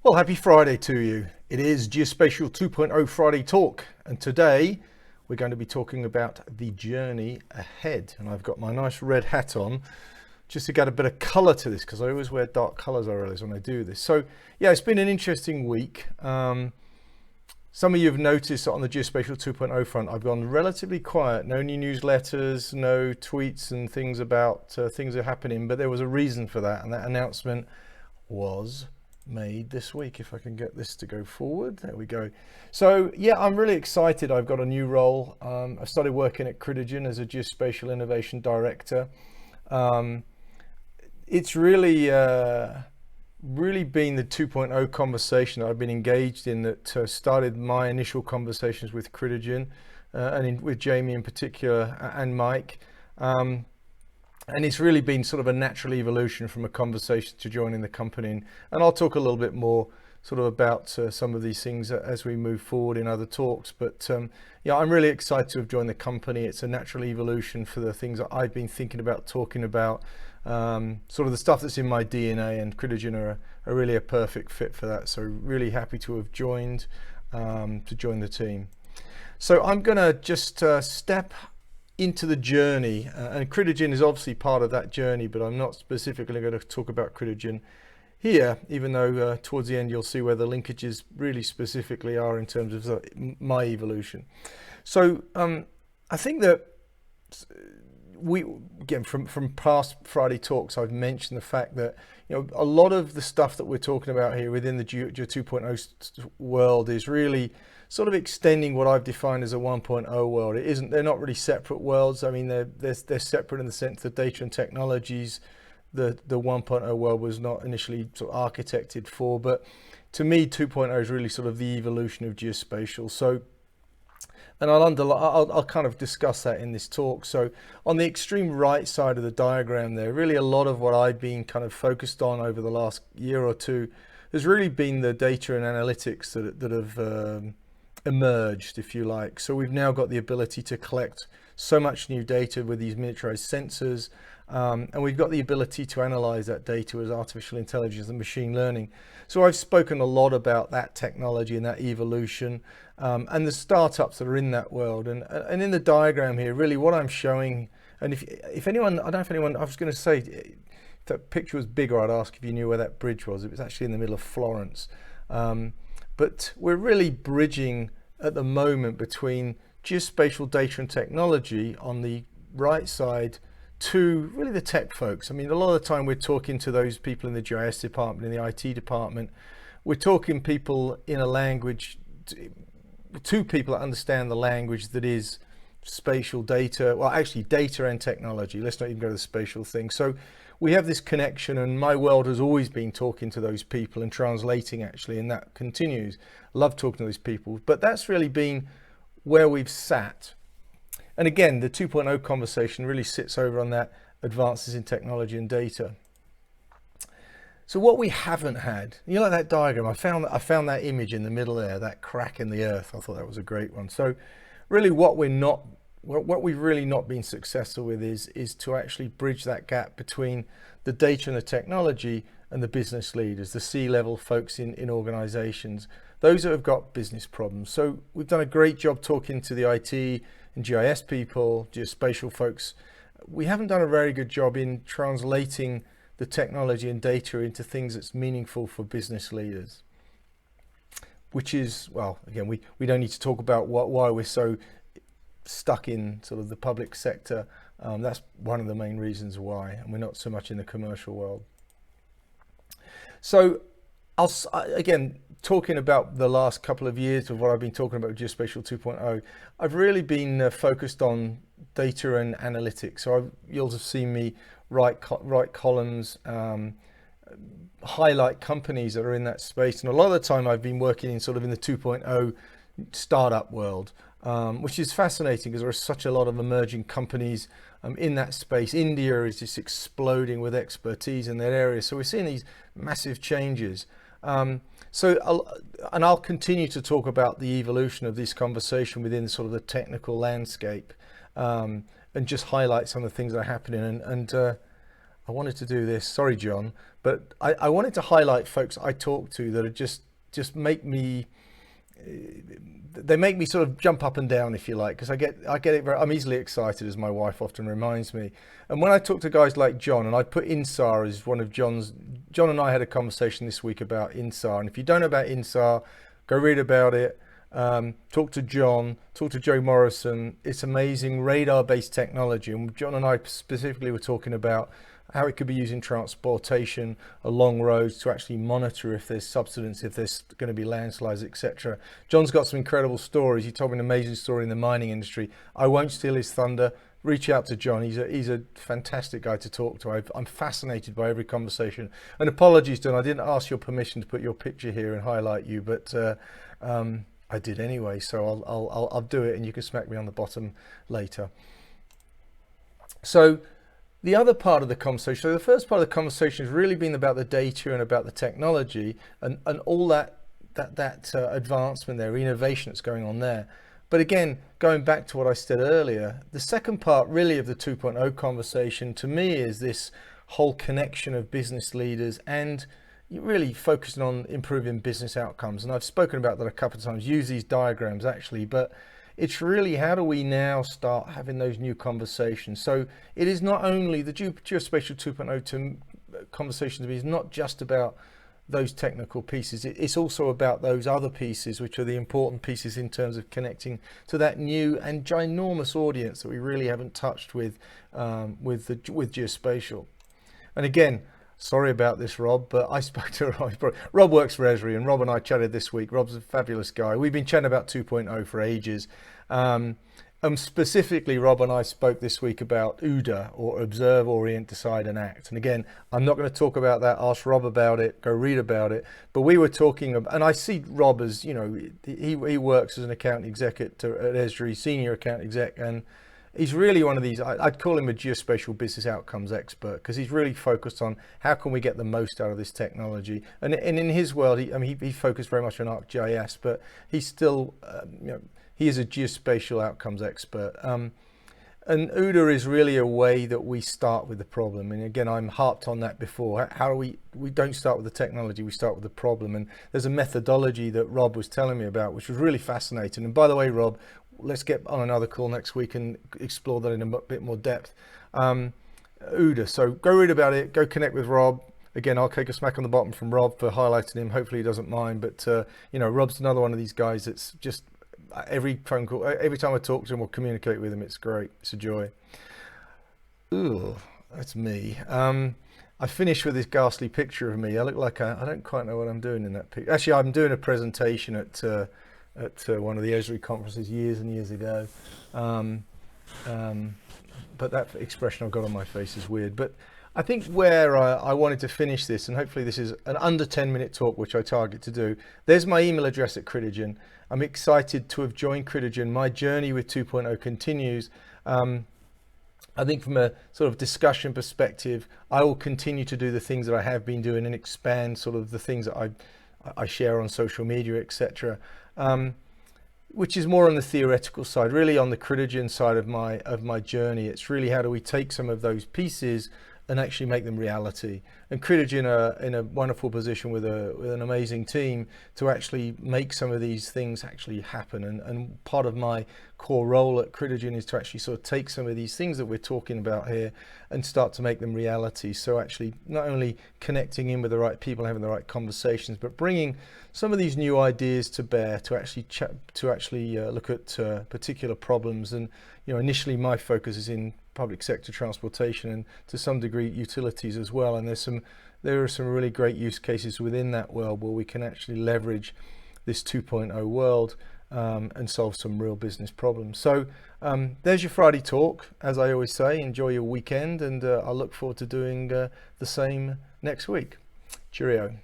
Well, happy Friday to you. It is Geospatial 2.0 Friday Talk, and today we're going to be talking about the journey ahead. And I've got my nice red hat on just to get a bit of colour to this, because I always wear dark colours, I realise, when I do this. So yeah, it's been an interesting week. Some of you have noticed that on the Geospatial 2.0 front, I've gone relatively quiet. No new newsletters, no tweets and things about things that are happening, but there was a reason for that, and that announcement was made this week. If I can get this to go forward, there we go. So yeah, I'm really excited. I've got a new role. I started working at Critigen as a Geospatial Innovation Director. It's really been the 2.0 conversation that I've been engaged in that started my initial conversations with Critigen with Jamie in particular and Mike. And it's really been sort of a natural evolution from a conversation to joining the company. And I'll talk a little bit more sort of about some of these things as we move forward in other talks. But yeah, I'm really excited to have joined the company. It's a natural evolution for the things that I've been thinking about, talking about, sort of the stuff that's in my DNA, and Critigen are really a perfect fit for that. So really happy to have joined, to join the team. So I'm gonna just step into the journey, and Critigen is obviously part of that journey, but I'm not specifically going to talk about Critigen here, even though towards the end you'll see where the linkages really specifically are in terms of my evolution. So I think that we, again, from past Friday talks, I've mentioned the fact that, you know, a lot of the stuff that we're talking about here within the Geo 2.0 world is really sort of extending what I've defined as a 1.0 world. It isn't, they're not really separate worlds. I mean, they're separate in the sense that data and technologies, the 1.0 world was not initially sort of architected for, but to me, 2.0 is really sort of the evolution of geospatial. So, and I'll kind of discuss that in this talk. So on the extreme right side of the diagram there, really a lot of what I've been kind of focused on over the last year or two has really been the data and analytics that have emerged, if you like. So we've now got the ability to collect so much new data with these miniaturized sensors, and we've got the ability to analyze that data with artificial intelligence and machine learning. So I've spoken a lot about that technology and that evolution, and the startups that are in that world. And in the diagram here, really what I'm showing, and if anyone, I don't know if anyone, I was going to say, if that picture was bigger, I'd ask if you knew where that bridge was. It was actually in the middle of Florence. But we're really bridging at the moment between geospatial data and technology on the right side to really the tech folks. I mean, a lot of the time we're talking to those people in the GIS department, in the IT department. We're talking people in a language, to people that understand the language that is spatial data, well, actually data and technology. Let's not even go to the spatial thing. So we have this connection, and my world has always been talking to those people and translating, actually, and that continues. Love talking to those people, but that's really been where we've sat. And again, the 2.0 conversation really sits over on that advances in technology and data. So what we haven't had, you know, like that diagram, I found that image in the middle there, that crack in the earth. I thought that was a great one. So really what we've really not been successful with is to actually bridge that gap between the data and the technology and the business leaders, the C-level folks in organizations, those that have got business problems. So we've done a great job talking to the IT and GIS people, geospatial folks. We haven't done a very good job in translating the technology and data into things that's meaningful for business leaders, which is, well, again, we don't need to talk about why we're so stuck in sort of the public sector. That's one of the main reasons why, and we're not so much in the commercial world. So again, talking about the last couple of years of what I've been talking about Geospatial 2.0, I've really been focused on data and analytics. So you'll have seen me write columns, highlight companies that are in that space. And a lot of the time I've been working in sort of in the 2.0 startup world, which is fascinating because there are such a lot of emerging companies in that space. India is just exploding with expertise in that area. So we're seeing these massive changes. And I'll continue to talk about the evolution of this conversation within sort of the technical landscape, and just highlight some of the things that are happening. And I wanted to do this. Sorry, John, but I wanted to highlight folks I talk to that are just make me, they make me sort of jump up and down, if you like, because I get it very, I'm easily excited, as my wife often reminds me. And when I talk to guys like John, and I put INSAR as one of John and I had a conversation this week about INSAR. And if you don't know about INSAR, go read about it. Talk to John, talk to Joe Morrison. It's amazing radar-based technology. And John and I specifically were talking about how it could be used in transportation along roads to actually monitor if there's subsidence, if there's going to be landslides, etc. John's got some incredible stories. He told me an amazing story in the mining industry. I won't steal his thunder. Reach out to John. He's a fantastic guy to talk to. I'm fascinated by every conversation. And apologies, John, I didn't ask your permission to put your picture here and highlight you, but I did anyway. So I'll do it, and you can smack me on the bottom later. So the other part of the conversation, so the first part of the conversation has really been about the data and about the technology and all that advancement there, innovation that's going on there. But again, going back to what I said earlier, the second part really of the 2.0 conversation to me is this whole connection of business leaders and really focusing on improving business outcomes. And I've spoken about that a couple of times, use these diagrams actually, but it's really how do we now start having those new conversations. So it is not only the Geospatial 2.0 conversation to me is not just about those technical pieces, it's also about those other pieces which are the important pieces in terms of connecting to that new and ginormous audience that we really haven't touched with Geospatial. And again, sorry about this, Rob, but I spoke to Rob. Rob works for Esri, and Rob and I chatted this week. Rob's a fabulous guy. We've been chatting about 2.0 for ages. Specifically, Rob and I spoke this week about OODA, or Observe, Orient, Decide and Act. And again, I'm not going to talk about that. Ask Rob about it. Go read about it. But we were talking, and I see Rob as, you know, he works as an account exec at Esri, senior account exec, and he's really one of these, I'd call him a geospatial business outcomes expert, because he's really focused on how can we get the most out of this technology. And in his world, he focused very much on ArcGIS, but he's still, he is a geospatial outcomes expert. And OODA is really a way that we start with the problem. And again, I'm harped on that before. How do we don't start with the technology, we start with the problem. And there's a methodology that Rob was telling me about, which was really fascinating. And by the way, Rob, let's get on another call next week and explore that in a bit more depth. OODA, so go read about it, go connect with Rob. Again, I'll take a smack on the bottom from Rob for highlighting him. Hopefully he doesn't mind, but Rob's another one of these guys that's just, every phone call, every time I talk to him or communicate with him, it's great. It's a joy. Ooh, that's me. I finished with this ghastly picture of me. I look like I don't quite know what I'm doing in that picture. Actually, I'm doing a presentation at one of the Esri conferences years and years ago. But that expression I've got on my face is weird. But I think where I wanted to finish this, and hopefully this is an under 10-minute talk, which I target to do. There's my email address at Critigen. I'm excited to have joined Critigen. My journey with 2.0 continues. I think from a sort of discussion perspective, I will continue to do the things that I have been doing and expand sort of the things that I share on social media, etc. Which is more on the theoretical side, really on the Critigen side of my journey. It's really how do we take some of those pieces and actually make them reality. And Critigen are in a wonderful position with an amazing team to actually make some of these things actually happen. And part of my core role at Critigen is to actually sort of take some of these things that we're talking about here and start to make them reality. So actually not only connecting in with the right people, having the right conversations, but bringing some of these new ideas to bear to actually look at particular problems. And initially my focus is in public sector transportation and to some degree utilities as well. And there are some really great use cases within that world where we can actually leverage this 2.0 world and solve some real business problems. So there's your Friday talk. As I always say, enjoy your weekend, and I look forward to doing the same next week. Cheerio.